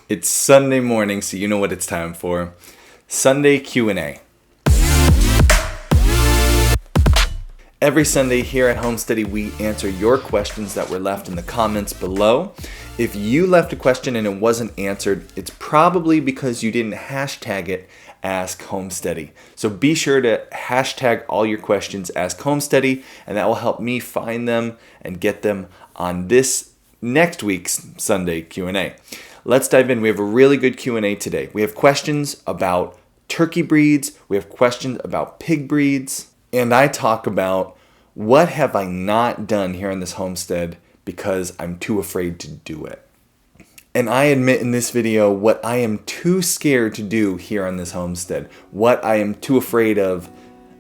It's Sunday morning, so you know what it's time for. Sunday Q&A. Every Sunday here at Homesteady, we answer your questions that were left in the comments below. If you left a question and it wasn't answered, it's probably because you didn't hashtag it Ask Homesteady. So be sure to hashtag all your questions Ask Homesteady, and that will help me find them and get them on this next week's Sunday Q&A. Let's dive in. We have a really good Q&A today. We have questions about turkey breeds. We have questions about pig breeds. And I talk about what have I not done here on this homestead because I'm too afraid to do it. And I admit in this video what I am too scared to do here on this homestead. What I am too afraid of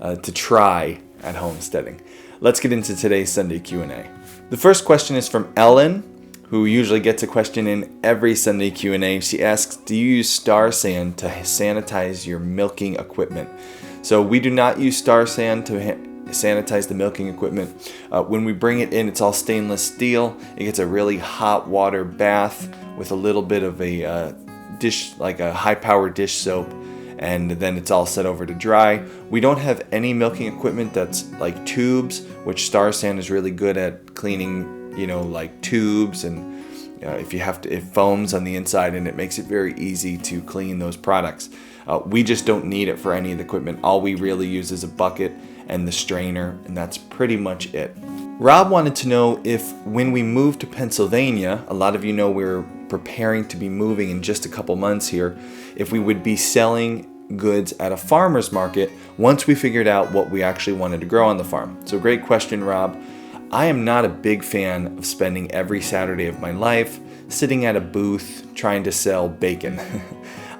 to try at homesteading. Let's get into today's Sunday Q&A. The first question is from Ellen, who usually gets a question in every Sunday Q&A. She asks, do you use Star Sand to sanitize your milking equipment? So we do not use Star Sand to sanitize the milking equipment. When we bring it in, it's all stainless steel. It gets a really hot water bath with a little bit of a dish, like a high-powered dish soap, and then it's all set over to dry. We don't have any milking equipment that's like tubes, which Star Sand is really good at cleaning, like tubes, and it foams on the inside, and it makes it very easy to clean those products. We just don't need it for any of the equipment. All we really use is a bucket and the strainer, and that's pretty much it. Rob wanted to know if when we move to Pennsylvania, a lot of you know we're preparing to be moving in just a couple months here, if we would be selling goods at a farmer's market once we figured out what we actually wanted to grow on the farm. So great question, Rob. I am not a big fan of spending every Saturday of my life sitting at a booth trying to sell bacon.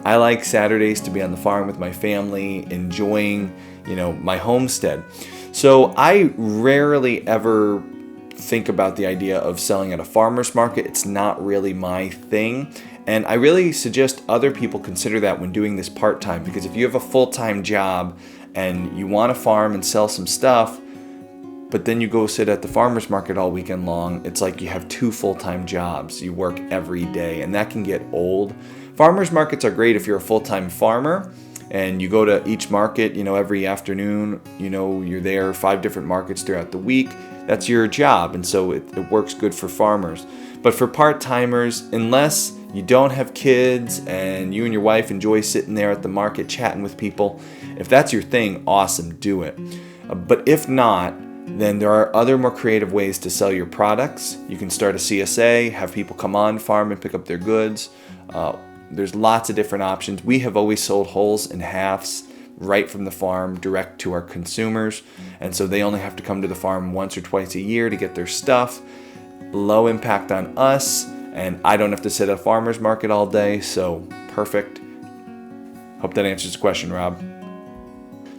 I like Saturdays to be on the farm with my family, enjoying, my homestead. So I rarely ever think about the idea of selling at a farmer's market. It's not really my thing. And I really suggest other people consider that when doing this part-time, because if you have a full-time job and you want to farm and sell some stuff, but then you go sit at the farmer's market all weekend long, it's like you have two full-time jobs. You work every day, and that can get old. Farmer's markets are great if you're a full-time farmer and you go to each market, every afternoon, you're there 5 different markets throughout the week. That's your job, and so it works good for farmers. But for part-timers, unless you don't have kids and you and your wife enjoy sitting there at the market chatting with people, if that's your thing, awesome, do it. But if not, then there are other more creative ways to sell your products. You can start a CSA, have people come on farm and pick up their goods. There's lots of different options. We have always sold wholes and halves right from the farm direct to our consumers, and so they only have to come to the farm once or twice a year to get their stuff. Low impact on us, and I don't have to sit at a farmer's market all day, so perfect. Hope that answers the question, Rob.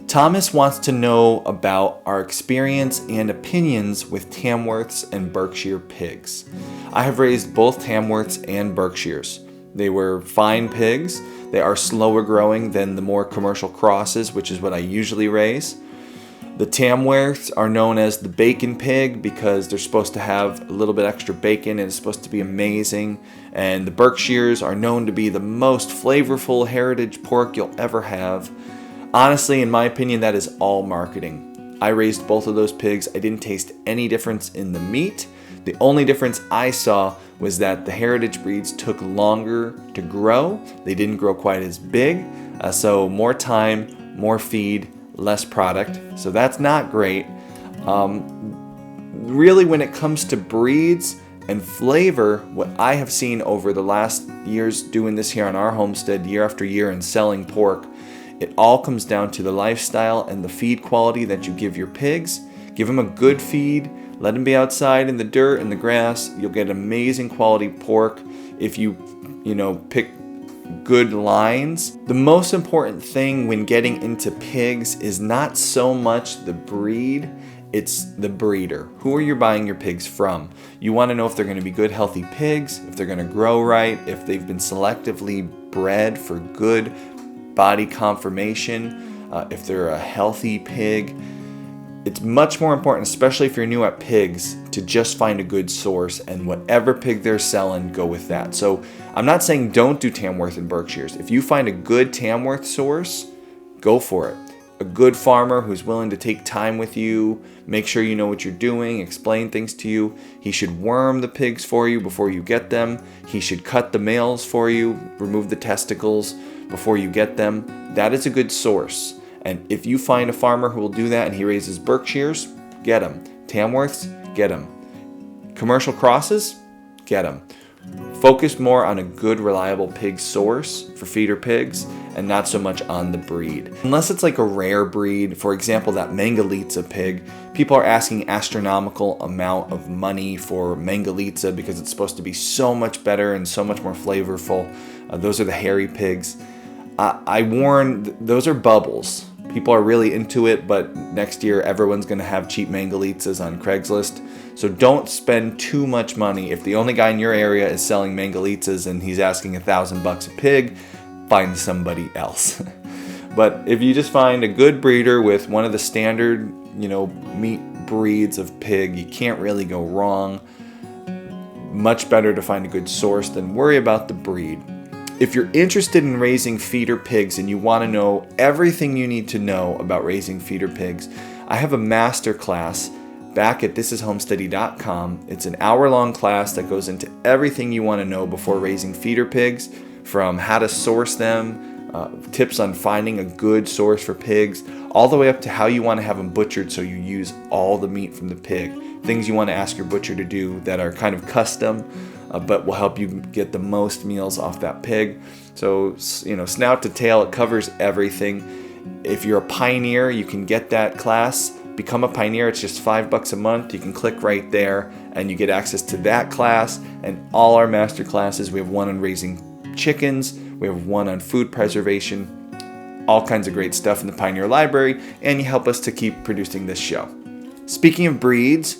Thomas wants to know about our experience and opinions with Tamworths and Berkshire pigs. I have raised both Tamworths and Berkshires. They were fine pigs. They are slower growing than the more commercial crosses, which is what I usually raise. The Tamworths are known as the bacon pig because they're supposed to have a little bit extra bacon and it's supposed to be amazing. And the Berkshires are known to be the most flavorful heritage pork you'll ever have. Honestly, in my opinion, that is all marketing. I raised both of those pigs. I didn't taste any difference in the meat. The only difference I saw was that the heritage breeds took longer to grow. They didn't grow quite as big, so more time, more feed, less product. So that's not great. Really, when it comes to breeds and flavor, what I have seen over the last years doing this here on our homestead year after year and selling pork, it all comes down to the lifestyle and the feed quality that you give your pigs. Give them a good feed. Let them be outside in the dirt and the grass. You'll get amazing quality pork if you pick good lines. The most important thing when getting into pigs is not so much the breed, it's the breeder. Who are you buying your pigs from? You want to know if they're going to be good, healthy pigs, if they're going to grow right, if they've been selectively bred for good body conformation, if they're a healthy pig. It's much more important, especially if you're new at pigs, to just find a good source, and whatever pig they're selling, go with that. So I'm not saying don't do Tamworth and Berkshires. If you find a good Tamworth source, go for it. A good farmer who's willing to take time with you, make sure you know what you're doing, explain things to you. He should worm the pigs for you before you get them. He should cut the males for you, remove the testicles before you get them. That is a good source. And if you find a farmer who will do that and he raises Berkshires, get them. Tamworths, get them. Commercial crosses, get them. Focus more on a good, reliable pig source for feeder pigs and not so much on the breed. Unless it's like a rare breed, for example, that Mangalitsa pig, people are asking astronomical amount of money for Mangalitsa because it's supposed to be so much better and so much more flavorful. Those are the hairy pigs. I warn, those are bubbles. People are really into it, but next year everyone's going to have cheap Mangalitsas on Craigslist. So don't spend too much money. If the only guy in your area is selling Mangalitsas and he's asking $1,000 a pig, find somebody else. But if you just find a good breeder with one of the standard, meat breeds of pig, you can't really go wrong. Much better to find a good source than worry about the breed. If you're interested in raising feeder pigs and you want to know everything you need to know about raising feeder pigs, I have a master class back at thisishomesteady.com. It's an hour-long class that goes into everything you want to know before raising feeder pigs, from how to source them, tips on finding a good source for pigs, all the way up to how you want to have them butchered so you use all the meat from the pig. Things you want to ask your butcher to do that are kind of custom, but will help you get the most meals off that pig. So, snout to tail, it covers everything. If you're a pioneer, you can get that class. Become a pioneer. It's just $5 a month. You can click right there and you get access to that class and all our master classes. We have one on raising chickens. We have one on food preservation. All kinds of great stuff in the Pioneer Library, and you help us to keep producing this show. Speaking of breeds,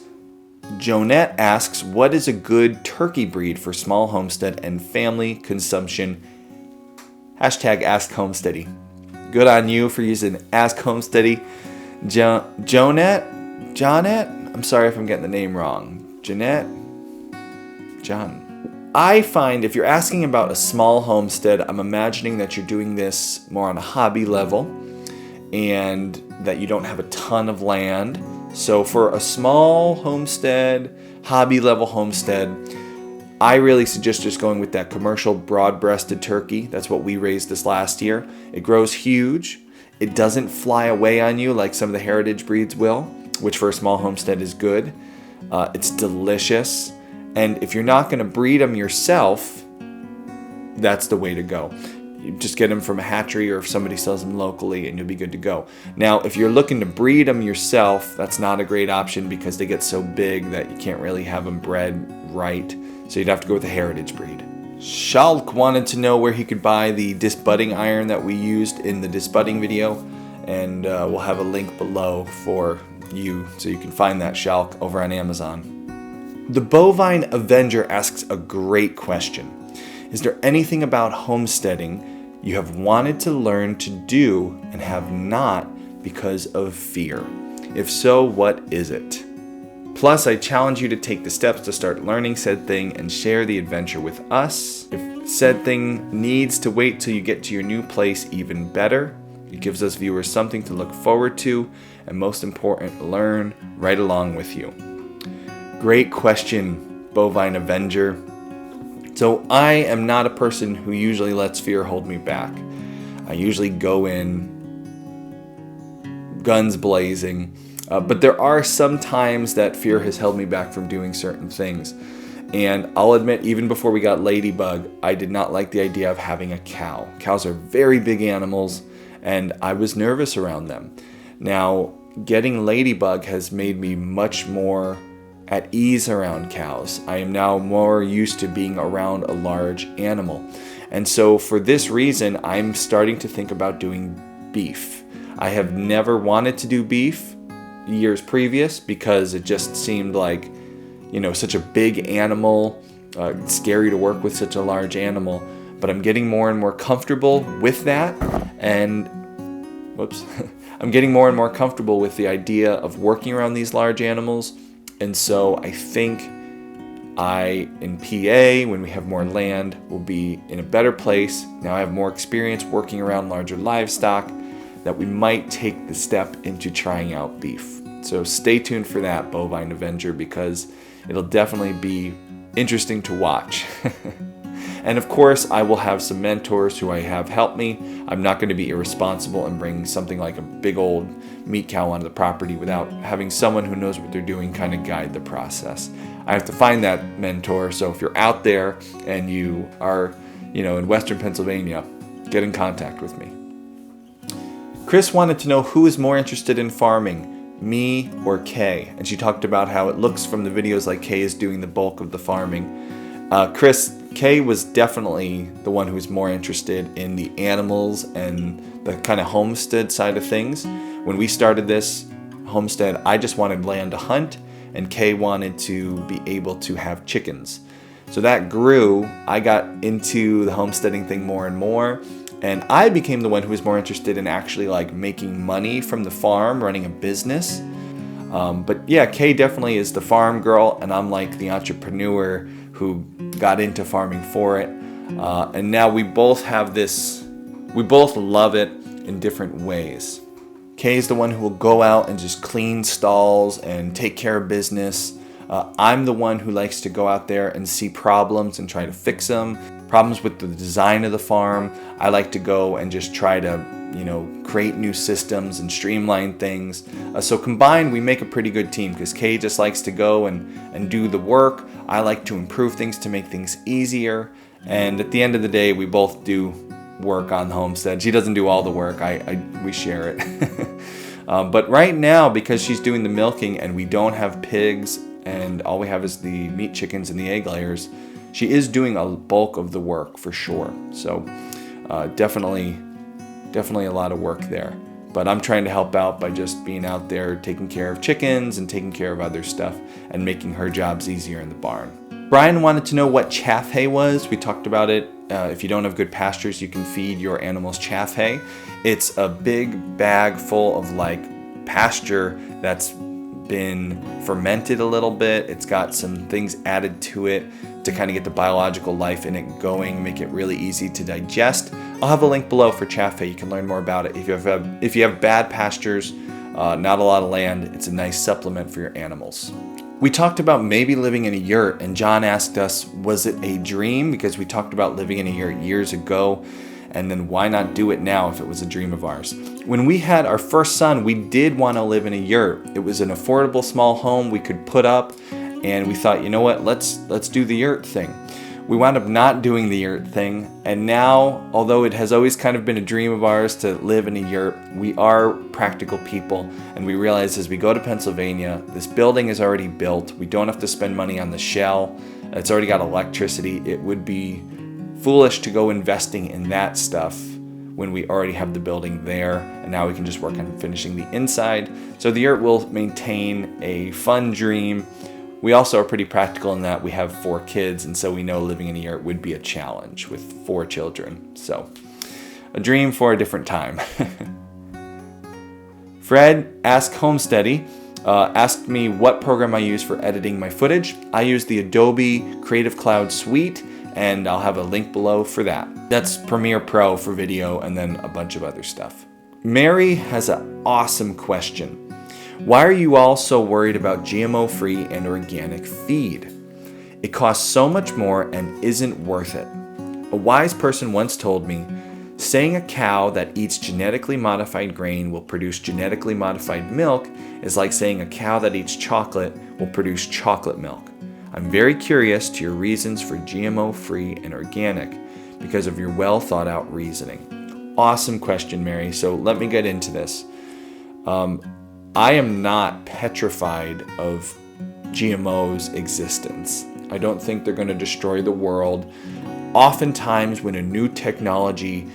Jonette asks, what is a good turkey breed for small homestead and family consumption? Hashtag Ask Homesteady. Good on you for using Ask Homesteady. Jonette? I'm sorry if I'm getting the name wrong. John. I find if you're asking about a small homestead, I'm imagining that you're doing this more on a hobby level and that you don't have a ton of land. So for a small homestead, hobby level homestead, I really suggest just going with that commercial broad-breasted turkey. That's what we raised this last year. It grows huge. It doesn't fly away on you like some of the heritage breeds will, which for a small homestead is good. It's delicious. And if you're not going to breed them yourself, that's the way to go. You just get them from a hatchery or if somebody sells them locally and you'll be good to go. Now, if you're looking to breed them yourself, that's not a great option because they get so big that you can't really have them bred right. So you'd have to go with a heritage breed. Shalk wanted to know where he could buy the disbudding iron that we used in the disbudding video. And we'll have a link below for you so you can find that, Shalk, over on Amazon. The Bovine Avenger asks a great question. Is there anything about homesteading you have wanted to learn to do and have not because of fear? If so, what is it? Plus, I challenge you to take the steps to start learning said thing and share the adventure with us. If said thing needs to wait till you get to your new place, even better. It gives us viewers something to look forward to, and most important, learn right along with you. Great question, Bovine Avenger. So I am not a person who usually lets fear hold me back. I usually go in guns blazing, but there are some times that fear has held me back from doing certain things. And I'll admit, even before we got Ladybug, I did not like the idea of having a cow. Cows are very big animals, and I was nervous around them. Now, getting Ladybug has made me much more at ease around cows. I am now more used to being around a large animal. And so for this reason, I'm starting to think about doing beef. I have never wanted to do beef years previous because it just seemed like, such a big animal, scary to work with such a large animal. But I'm getting more and more comfortable with that. And, I'm getting more and more comfortable with the idea of working around these large animals And so I think in PA, when we have more land, will be in a better place. Now I have more experience working around larger livestock, that we might take the step into trying out beef. So stay tuned for that, Bovine Avenger, because it'll definitely be interesting to watch. And of course, I will have some mentors who I have help me. I'm not going to be irresponsible and bring something like a big old meat cow onto the property without having someone who knows what they're doing kind of guide the process. I have to find that mentor. So if you're out there and you are, in Western Pennsylvania, get in contact with me. Chris wanted to know who is more interested in farming, me or Kay. And she talked about how it looks from the videos like Kay is doing the bulk of the farming. Chris, Kay was definitely the one who was more interested in the animals and the kind of homestead side of things. When we started this homestead, I just wanted land to hunt, and Kay wanted to be able to have chickens. So that grew. I got into the homesteading thing more and more, and I became the one who was more interested in actually like making money from the farm, running a business. But yeah, Kay definitely is the farm girl, and I'm like the entrepreneur who got into farming for it. And now we both love it in different ways. Kay is the one who will go out and just clean stalls and take care of business. I'm the one who likes to go out there and see problems and try to fix them. Problems with the design of the farm. I like to go and just try to, create new systems and streamline things. So combined, we make a pretty good team because Kay just likes to go and do the work. I like to improve things to make things easier. And at the end of the day, we both do work on the homestead. She doesn't do all the work. We share it. But right now, because she's doing the milking and we don't have pigs and all we have is the meat chickens and the egg layers, she is doing a bulk of the work for sure. So definitely a lot of work there. But I'm trying to help out by just being out there taking care of chickens and taking care of other stuff and making her jobs easier in the barn. Brian wanted to know what chaff hay was. We talked about it. If you don't have good pastures, you can feed your animals chaff hay. It's a big bag full of like pasture that's been fermented a little bit. It's got some things added to it to kind of get the biological life in it going, make it really easy to digest. I'll have a link below for chaff hay. You can learn more about it. If you have bad pastures, not a lot of land, it's a nice supplement for your animals. We talked about maybe living in a yurt, and John asked us, was it a dream? Because we talked about living in a yurt years ago, and then why not do it now if it was a dream of ours? When we had our first son, we did want to live in a yurt. It was an affordable small home we could put up, and we thought, you know what, let's do the yurt thing. We wound up not doing the yurt thing, and now, although it has always kind of been a dream of ours to live in a yurt, we are practical people, and we realize as we go to Pennsylvania, this building is already built. We don't have to spend money on the shell. It's already got electricity. It would be foolish to go investing in that stuff when we already have the building there, and now we can just work on finishing the inside. So the yurt will maintain a fun dream. We also are pretty practical in that we have 4 kids, and so we know living in a yurt would be a challenge with 4 children. So a dream for a different time. Fred asked Homesteady, asked me what program I use for editing my footage. I use the Adobe Creative Cloud Suite, and I'll have a link below for that. That's Premiere Pro for video and then a bunch of other stuff. Mary has an awesome question. Why are you all so worried about GMO-free and organic feed? It costs so much more and isn't worth it. A wise person once told me, saying a cow that eats genetically modified grain will produce genetically modified milk is like saying a cow that eats chocolate will produce chocolate milk. I'm very curious to your reasons for GMO-free and organic because of your well thought out reasoning. Awesome question, Mary. So let me get into this. I am not petrified of GMO's existence. I don't think they're going to destroy the world. Oftentimes when a new technology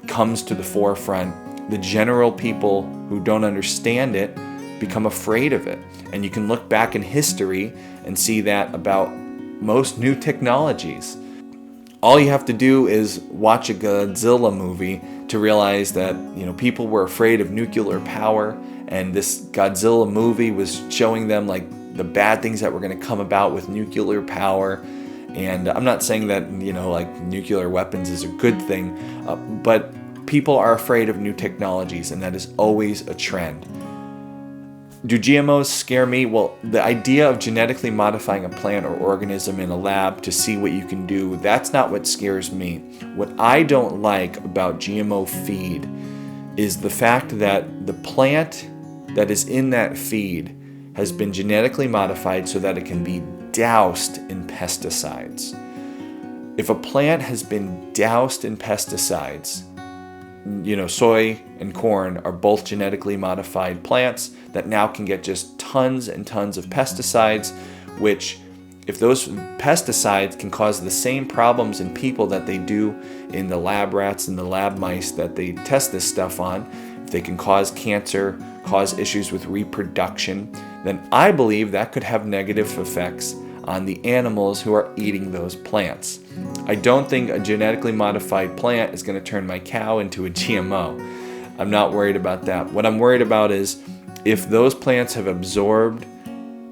comes to the forefront, the general people who don't understand it become afraid of it. And you can look back in history and see that about most new technologies. All you have to do is watch a Godzilla movie to realize that, people were afraid of nuclear power, and this Godzilla movie was showing them like the bad things that were going to come about with nuclear power. And I'm not saying that, like nuclear weapons is a good thing, but people are afraid of new technologies, and that is always a trend. Do GMOs scare me? Well, the idea of genetically modifying a plant or organism in a lab to see what you can do, that's not what scares me. What I don't like about GMO feed is the fact that the plant that is in that feed has been genetically modified so that it can be doused in pesticides. If a plant has been doused in pesticides, soy and corn are both genetically modified plants that now can get just tons and tons of pesticides, which, if those pesticides can cause the same problems in people that they do in the lab rats and the lab mice that they test this stuff on, if they can cause cancer, cause issues with reproduction, then I believe that could have negative effects on the animals who are eating those plants. I don't think a genetically modified plant is going to turn my cow into a GMO. I'm not worried about that. What I'm worried about is if those plants have absorbed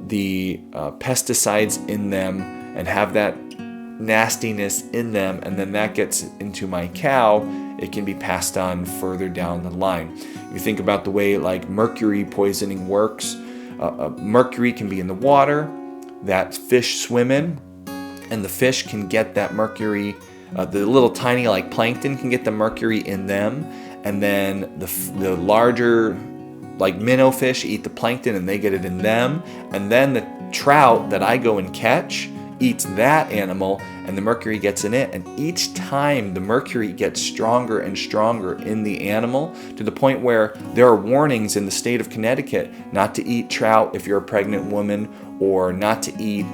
the pesticides in them and have that nastiness in them, and then that gets into my cow, it can be passed on further down the line. If you think about the way like mercury poisoning works, mercury can be in the water that fish swim in, and the fish can get that mercury, the little tiny like plankton can get the mercury in them, and then the larger like minnow fish eat the plankton and they get it in them, and then the trout that I go and catch eats that animal and the mercury gets in it, and each time the mercury gets stronger and stronger in the animal to the point where there are warnings in the state of Connecticut not to eat trout if you're a pregnant woman, or not to eat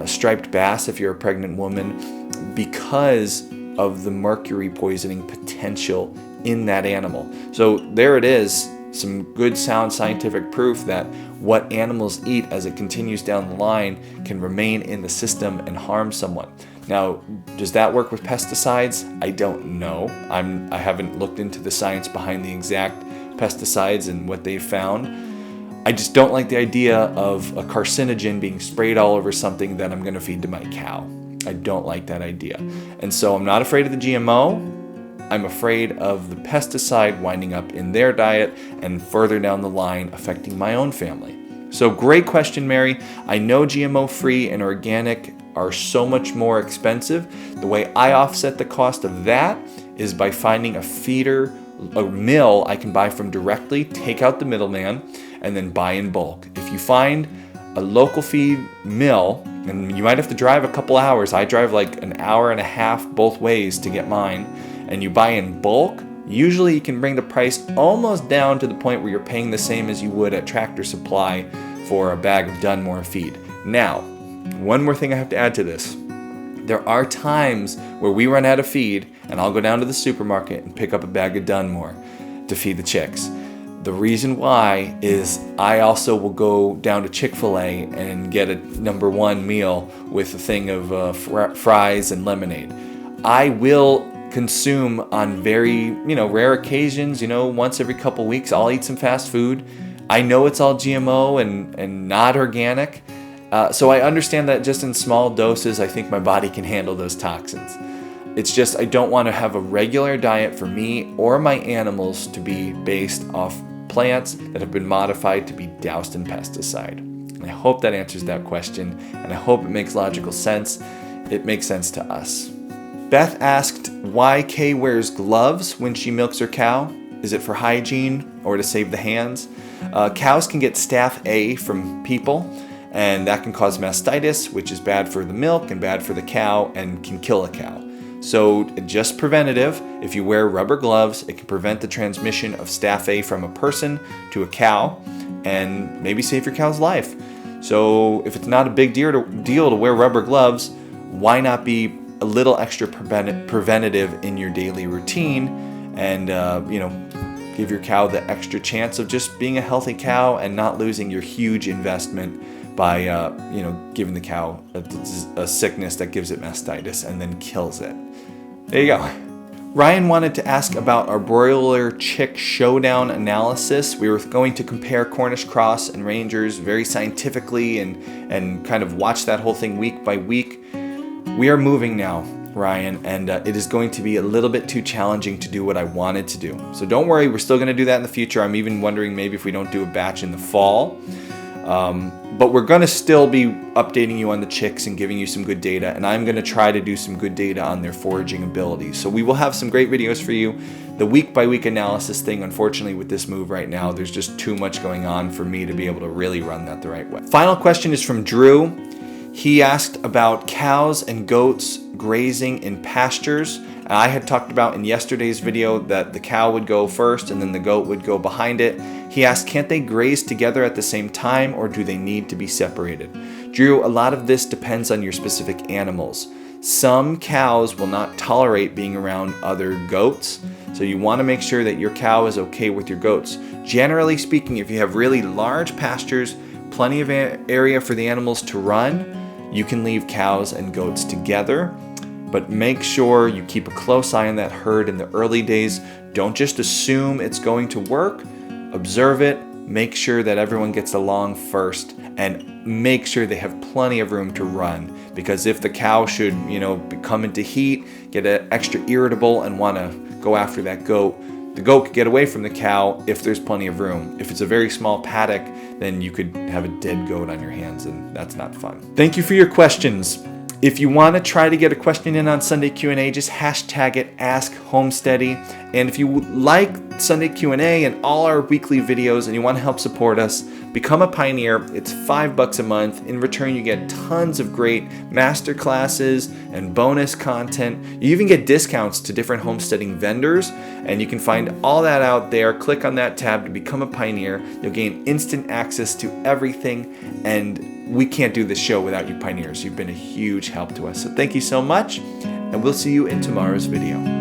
striped bass if you're a pregnant woman, because of the mercury poisoning potential in that animal. So there it is, some good sound scientific proof that what animals eat as it continues down the line can remain in the system and harm someone. Now, does that work with pesticides? I don't know. I haven't looked into the science behind the exact pesticides and what they've found. I just don't like the idea of a carcinogen being sprayed all over something that I'm going to feed to my cow. I don't like that idea. And so I'm not afraid of the GMO. I'm afraid of the pesticide winding up in their diet and further down the line affecting my own family. So great question, Mary. I know GMO-free and organic are so much more expensive. The way I offset the cost of that is by finding a feeder, a mill I can buy from directly, take out the middleman, and then buy in bulk. If you find a local feed mill, and you might have to drive a couple hours, I drive like an hour and a half both ways to get mine, and you buy in bulk, usually you can bring the price almost down to the point where you're paying the same as you would at Tractor Supply for a bag of Dunmore feed. Now, one more thing I have to add to this. There are times where we run out of feed and I'll go down to the supermarket and pick up a bag of Dunmore to feed the chicks. The reason why is I also will go down to Chick-fil-A and get a number one meal with a thing of fries and lemonade. I will consume on very, rare occasions, once every couple weeks, I'll eat some fast food. I know it's all GMO and not organic. So I understand that just in small doses, I think my body can handle those toxins. It's just I don't want to have a regular diet for me or my animals to be based off plants that have been modified to be doused in pesticide. And I hope that answers that question, and I hope it makes logical sense. It makes sense to us. Beth asked why Kay wears gloves when she milks her cow. Is it for hygiene or to save the hands? Cows can get staph A from people, and that can cause mastitis, which is bad for the milk and bad for the cow and can kill a cow. So just preventative. If you wear rubber gloves, it can prevent the transmission of staph A from a person to a cow and maybe save your cow's life. So if it's not a big deal to wear rubber gloves, why not be a little extra preventative in your daily routine and, give your cow the extra chance of just being a healthy cow and not losing your huge investment by, giving the cow a sickness that gives it mastitis and then kills it. There you go. Ryan wanted to ask about our broiler chick showdown analysis. We were going to compare Cornish cross and Rangers very scientifically and kind of watch that whole thing week by week. We are moving now, Ryan, and it is going to be a little bit too challenging to do what I wanted to do. So don't worry, we're still going to do that in the future. I'm even wondering maybe if we don't do a batch in the fall. But we're going to still be updating you on the chicks and giving you some good data, and I'm going to try to do some good data on their foraging abilities. So we will have some great videos for you. The week-by-week analysis thing, unfortunately, with this move right now, there's just too much going on for me to be able to really run that the right way. Final question is from Drew. He asked about cows and goats grazing in pastures. I had talked about in yesterday's video that the cow would go first and then the goat would go behind it. He asked, can't they graze together at the same time, or do they need to be separated? Drew, a lot of this depends on your specific animals. Some cows will not tolerate being around other goats, so you want to make sure that your cow is okay with your goats. Generally speaking, if you have really large pastures, plenty of area for the animals to run, you can leave cows and goats together. But make sure you keep a close eye on that herd in the early days. Don't just assume it's going to work. Observe it, make sure that everyone gets along first, and make sure they have plenty of room to run. Because if the cow should, come into heat, get extra irritable and want to go after that goat, the goat could get away from the cow if there's plenty of room. If it's a very small paddock, then you could have a dead goat on your hands, and that's not fun. Thank you for your questions. If you want to try to get a question in on Sunday Q&A, just hashtag it #HomeSteady. And if you like Sunday Q&A and all our weekly videos and you want to help support us, become a pioneer. It's $5 a month. In return, you get tons of great master classes and bonus content. You even get discounts to different homesteading vendors, and you can find all that out there. Click on that tab to become a pioneer. You'll gain instant access to everything, and we can't do this show without you pioneers. You've been a huge help to us. So thank you so much, and we'll see you in tomorrow's video.